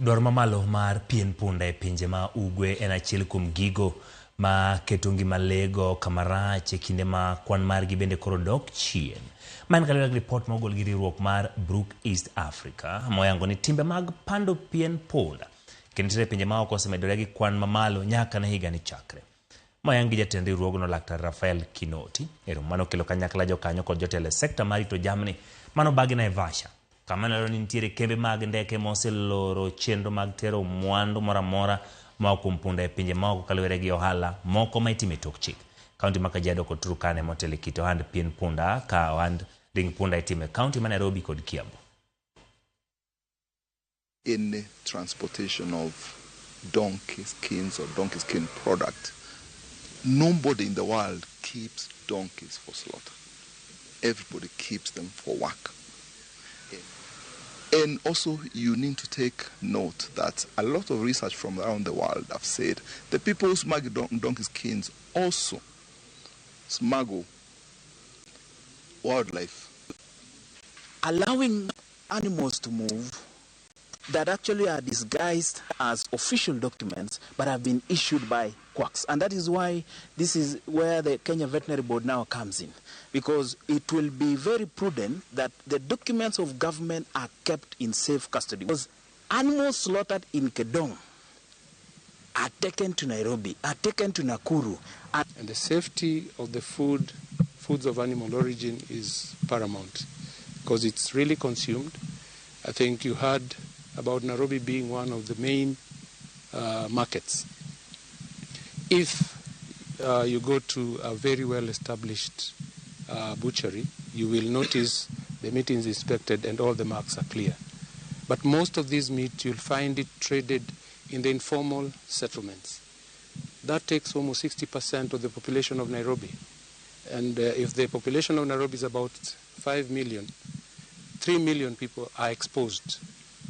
Dwaro mamalo mar pien punda e pinje ma ugwe en achiel kuom gigo ma keto ngima lego kama rach e kinde ma kwan margi bende koro dok chien. Man kaluwore gi ripot mogol gi riwruok mar Brook East Africa moyango ni timbe mag pando pien punda kendo nitie pinje ma oko osemedore gi kwan mamalo nyaka ne higa ni chakre. Moyang gi jatend riwruogno Laktar Rafael Kinoti ero mano kelo kanyakla jokanyo kod jotelo e sekta mar rito jamni mano bagi Naivasha kama neno ni nitiere kembe mag ndeke moseloro chenro mag tero mwandu moramora ma kuom punda e pinje ma oko kaluwore gi ohala moko ma itimo e tok chik. Kaunti ma Kajiado kod Turkana motelo e kit ohand pien punda ka ohand ring punda itimo e kaunti ma Nairobi kod Kiambu. In the transportation of donkey skins or donkey skin product, nobody in the world keeps donkeys for slaughter. Everybody keeps them for work. And also you need to take note that a lot of research from around the world have said the people who smuggle donkey skins also smuggle wildlife. Allowing animals to move that actually are disguised as official documents but have been issued by quacks. And that is why this is where the Kenya Veterinary Board now comes in, because it will be very prudent that the documents of government are kept in safe custody. Because animals slaughtered in Kedong are taken to Nairobi, are taken to Nakuru. And the safety of the foods of animal origin is paramount because it's really consumed. I think you heard about Nairobi being one of the main markets. If you go to a very well-established butchery, you will notice the meat is inspected and all the marks are clear. But most of these meat, you'll find it traded in the informal settlements. That takes almost 60% of the population of Nairobi. And if the population of Nairobi is about 5 million, 3 million people are exposed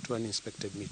to uninspected meat.